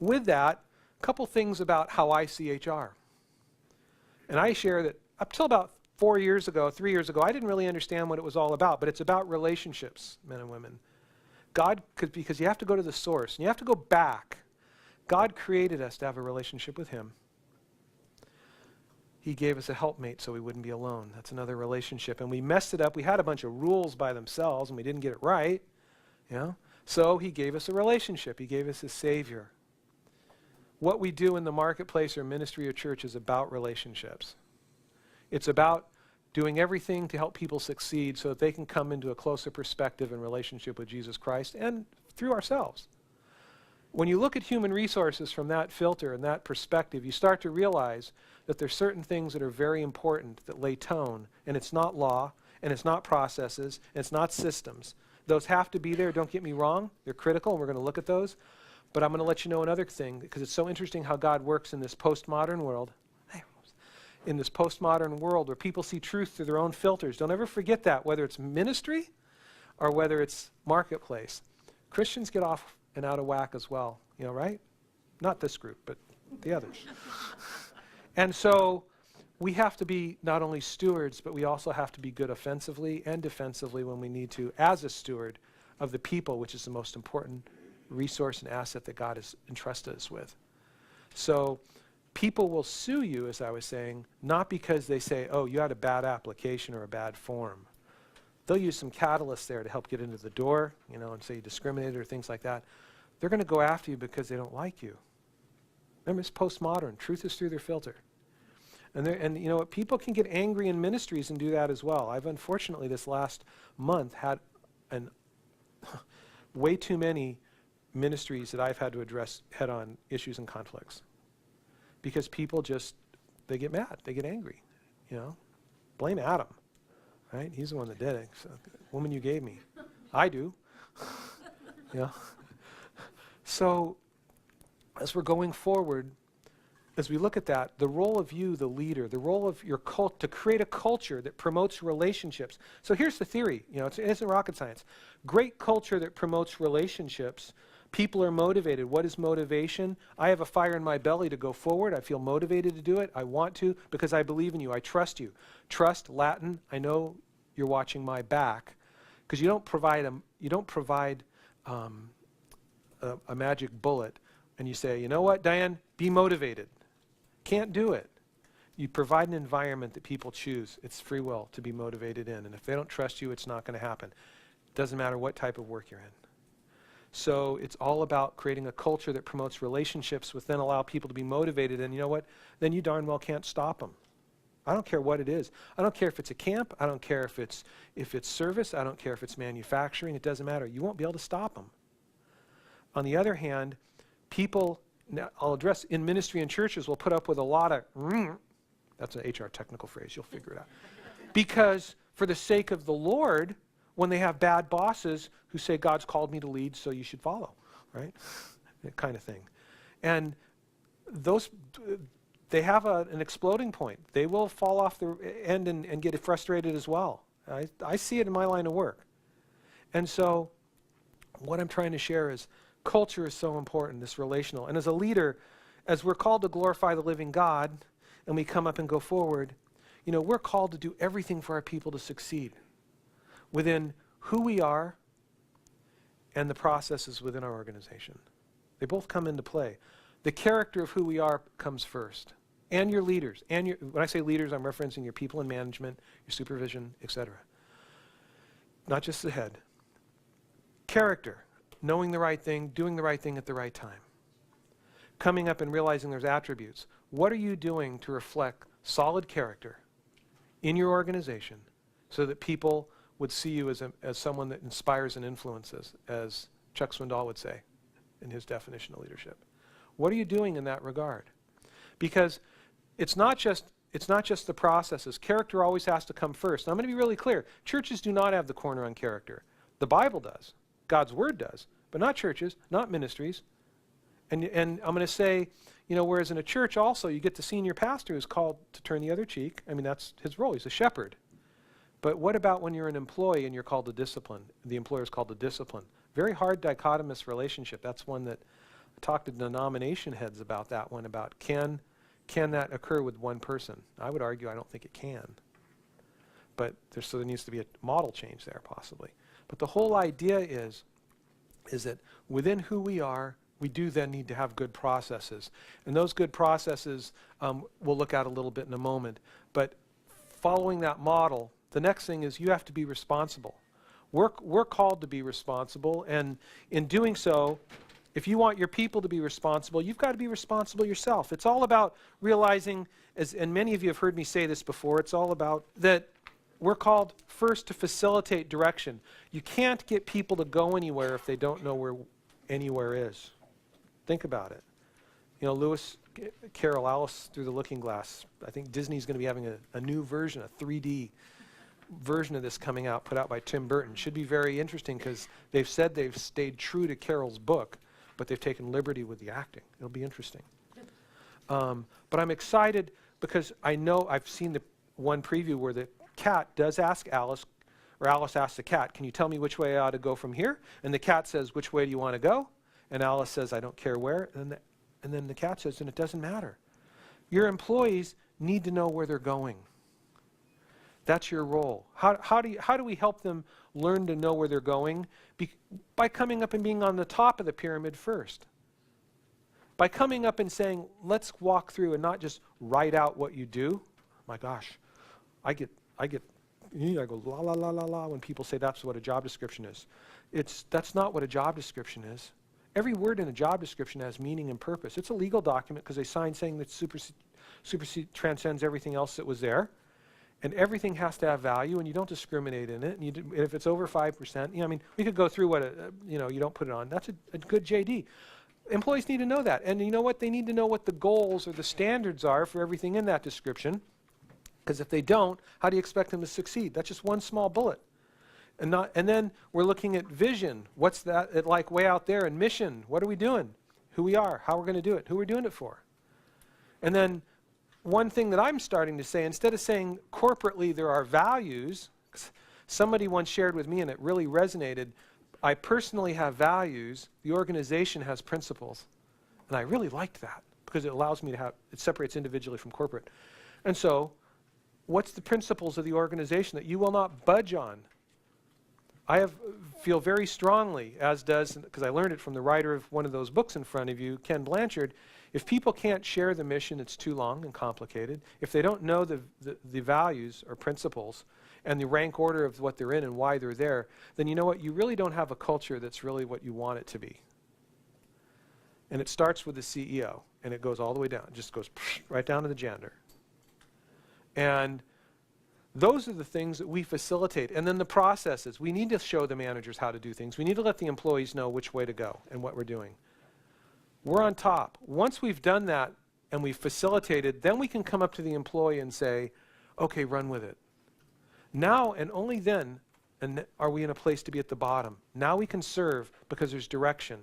with that, a couple things about how I see HR. And I share that up till about 3 years ago, I didn't really understand what it was all about, but it's about relationships, men and women. Because you have to go to the source, and you have to go back. God created us to have a relationship with him. He gave us a helpmate so we wouldn't be alone. That's another relationship. And we messed it up. We had a bunch of rules by themselves, and we didn't get it right. So he gave us a relationship. He gave us a Savior. What we do in the marketplace or ministry or church is about relationships. It's about doing everything to help people succeed so that they can come into a closer perspective and relationship with Jesus Christ and through ourselves. When you look at human resources from that filter and that perspective, you start to realize that there's certain things that are very important that lay tone, and it's not law, and it's not processes, and it's not systems. Those have to be there, don't get me wrong. They're critical, and we're going to look at those. But I'm going to let you know another thing, because it's so interesting how God works in this postmodern world. In this postmodern world where people see truth through their own filters. Don't ever forget that, whether it's ministry or whether it's marketplace. Christians get off and out of whack as well, right? Not this group, but the others. And so we have to be not only stewards, but we also have to be good offensively and defensively when we need to, as a steward of the people, which is the most important resource and asset that God has entrusted us with. So people will sue you, as I was saying, not because they say, oh, you had a bad application or a bad form. They'll use some catalysts there to help get into the door, and say you discriminated or things like that. They're going to go after you because they don't like you. Remember, it's postmodern. Truth is through their filter. And you know what? People can get angry in ministries and do that as well. I've unfortunately this last month had way too many ministries that I've had to address head-on issues and conflicts. Because people they get mad, they get angry, Blame Adam, right? He's the one that did it. So, woman you gave me. I do. So, as we're going forward, as we look at that, the role of you, the leader, the role of your cult, to create a culture that promotes relationships. So here's the theory, it isn't rocket science. Great culture that promotes relationships. People are motivated. What is motivation? I have a fire in my belly to go forward. I feel motivated to do it. I want to because I believe in you. I trust you. Trust, Latin, I know you're watching my back, because you don't provide a magic bullet and you say, you know what, Diane, be motivated. Can't do it. You provide an environment that people choose. It's free will to be motivated in. And if they don't trust you, it's not going to happen. Doesn't matter what type of work you're in. So it's all about creating a culture that promotes relationships, which then allow people to be motivated. And you know what? Then you darn well can't stop them. I don't care what it is. I don't care if it's a camp. I don't care if it's service. I don't care if it's manufacturing. It doesn't matter. You won't be able to stop them. On the other hand, people, now I'll address in ministry and churches, will put up with a lot of, that's an HR technical phrase. You'll figure it out. Because for the sake of the Lord, when they have bad bosses who say, God's called me to lead, so you should follow, right? That kind of thing. And those, they have an exploding point. They will fall off the end and get frustrated as well. I see it in my line of work. And so what I'm trying to share is culture is so important, this relational. And as a leader, as we're called to glorify the living God, and we come up and go forward, we're called to do everything for our people to succeed within who we are and the processes within our organization. They both come into play. The character of who we are comes first. And your leaders. And when I say leaders, I'm referencing your people in management, your supervision, etc. Not just the head. Character. Knowing the right thing, doing the right thing at the right time. Coming up and realizing there's attributes. What are you doing to reflect solid character in your organization so that people would see you as someone that inspires and influences, as Chuck Swindoll would say in his definition of leadership? What are you doing in that regard? Because it's not just the processes. Character always has to come first. And I'm going to be really clear. Churches do not have the corner on character. The Bible does. God's Word does. But not churches, not ministries. And I'm going to say, whereas in a church also you get the senior pastor who's called to turn the other cheek. I mean, that's his role. He's a shepherd. But what about when you're an employee and you're called to discipline? The employer is called to discipline. Very hard dichotomous relationship. That's one that talk to denomination heads about that one, about can that occur with one person? I would argue I don't think it can. But so there needs to be a model change there, possibly. But the whole idea is that within who we are, we do then need to have good processes. And those good processes we'll look at a little bit in a moment. But following that model, the next thing is you have to be responsible. We're called to be responsible, and in doing so, if you want your people to be responsible, you've got to be responsible yourself. It's all about realizing, and many of you have heard me say this before, it's all about that we're called first to facilitate direction. You can't get people to go anywhere if they don't know where anywhere is. Think about it. You know, Lewis Carroll, Alice Through the Looking Glass. I think Disney's going to be having a new version, a 3D version of this coming out, put out by Tim Burton. Should be very interesting because they've said they've stayed true to Carroll's book, but they've taken liberty with the acting. It'll be interesting. But I'm excited because I know I've seen the one preview where the cat does ask Alice, or Alice asks the cat, can you tell me which way I ought to go from here? And the cat says, which way do you want to go? And Alice says, I don't care where. And then the cat says, and it doesn't matter. Your employees need to know where they're going. That's your role. How do we help them learn to know where they're going? By coming up and being on the top of the pyramid first. By coming up and saying, let's walk through and not just write out what you do. My gosh, I go la la la la la when people say that's what a job description is. That's not what a job description is. Every word in a job description has meaning and purpose. It's a legal document because they sign saying that transcends everything else that was there. And everything has to have value, and you don't discriminate in it. And if it's over 5%, I mean, we could go through what you don't put it on. That's a good JD. Employees need to know that, and you know what? They need to know what the goals or the standards are for everything in that description. Because if they don't, how do you expect them to succeed? That's just one small bullet. And then we're looking at vision. What's that like way out there? And mission. What are we doing? Who we are? How we're going to do it? Who we're doing it for? And then one thing that I'm starting to say, instead of saying corporately there are values, somebody once shared with me and it really resonated, I personally have values, the organization has principles. And I really liked that because it allows me to have, it separates individually from corporate. And so, what's the principles of the organization that you will not budge on? I feel very strongly, as does, because I learned it from the writer of one of those books in front of you, Ken Blanchard, if people can't share the mission, it's too long and complicated. If they don't know the values or principles and the rank order of what they're in and why they're there, then you know what? You really don't have a culture that's really what you want it to be. And it starts with the CEO, and it goes all the way down. It just goes right down to the janitor. And those are the things that we facilitate. And then the processes. We need to show the managers how to do things. We need to let the employees know which way to go and what we're doing. We're on top. Once we've done that and we've facilitated, then we can come up to the employee and say, okay, run with it. Now and only then are we in a place to be at the bottom. Now we can serve because there's direction.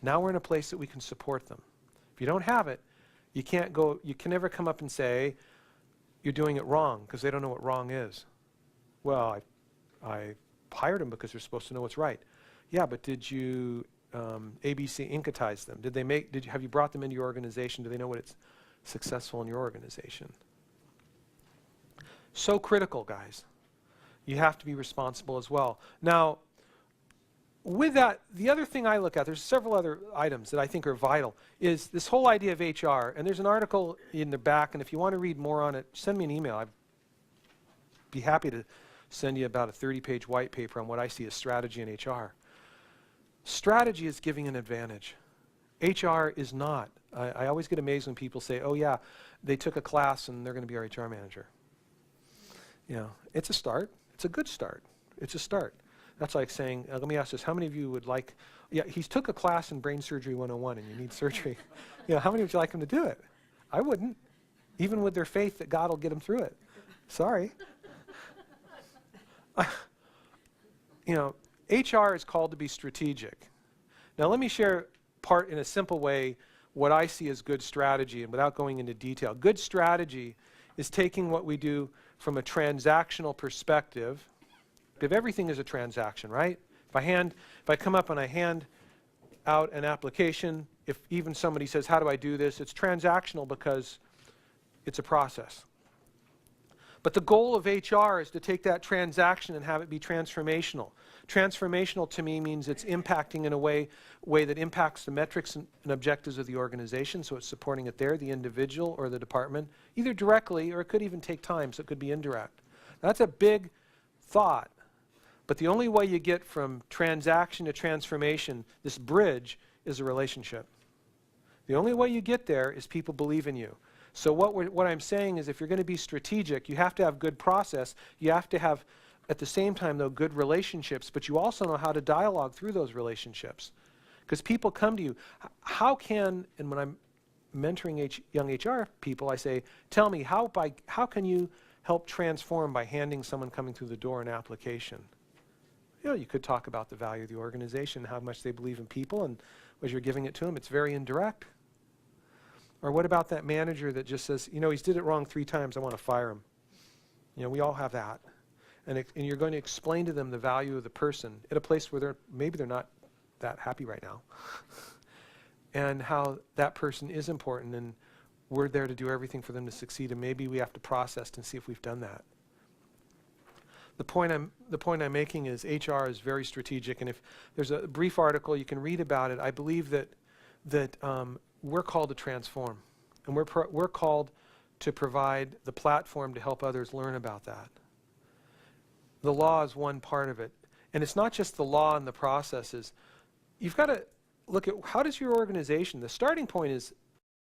Now we're in a place that we can support them. If you don't have it, you can never come up and say, you're doing it wrong, because they don't know what wrong is. Well, I hired them because they're supposed to know what's right. Yeah, but did you ABC Incotize them? Have you brought them into your organization? Do they know what it's successful in your organization? So critical, guys. You have to be responsible as well. Now, with that, the other thing I look at, there's several other items that I think are vital, is this whole idea of HR. And there's an article in the back, and if you want to read more on it, send me an email. I'd be happy to send you about a 30-page white paper on what I see as strategy in HR. Strategy is giving an advantage. HR is not. I always get amazed when people say, oh yeah, they took a class and they're going to be our HR manager. You know, it's a start. It's a good start. It's a start. That's like saying, let me ask this, how many of you would like, yeah, he took a class in Brain Surgery 101 and you need surgery. You know, how many would you like him to do it? I wouldn't, even with their faith that God will get them through it. Sorry. You know, HR is called to be strategic. Now let me share in a simple way what I see as good strategy, and without going into detail. Good strategy is taking what we do from a transactional perspective. If everything is a transaction, right? If I come up and I hand out an application, if even somebody says, how do I do this? It's transactional because it's a process. But the goal of HR is to take that transaction and have it be transformational. Transformational to me means it's impacting in a way that impacts the metrics and objectives of the organization, so it's supporting it there, the individual or the department, either directly or it could even take time, so it could be indirect. That's a big thought, but the only way you get from transaction to transformation, this bridge, is a relationship. The only way you get there is people believe in you. So what I'm saying is, if you're going to be strategic, you have to have good process. You have to have, at the same time, though, good relationships, but you also know how to dialogue through those relationships. Because people come to you. How can, and when I'm mentoring young HR people, I say, tell me, how can you help transform by handing someone coming through the door an application? You know, you could talk about the value of the organization, how much they believe in people, and as you're giving it to them, it's very indirect. Or what about that manager that just says, you know, he's did it wrong 3 times, I want to fire him. You know, we all have that. And you're going to explain to them the value of the person at a place where maybe they're not that happy right now. And how that person is important, and we're there to do everything for them to succeed, and maybe we have to process and see if we've done that. The point I'm making is HR is very strategic, and if there's a brief article, you can read about it. I believe that we're called to transform, and we're called to provide the platform to help others learn about that. The law is one part of it, and it's not just the law and the processes. You've got to look at, how does your organization, the starting point is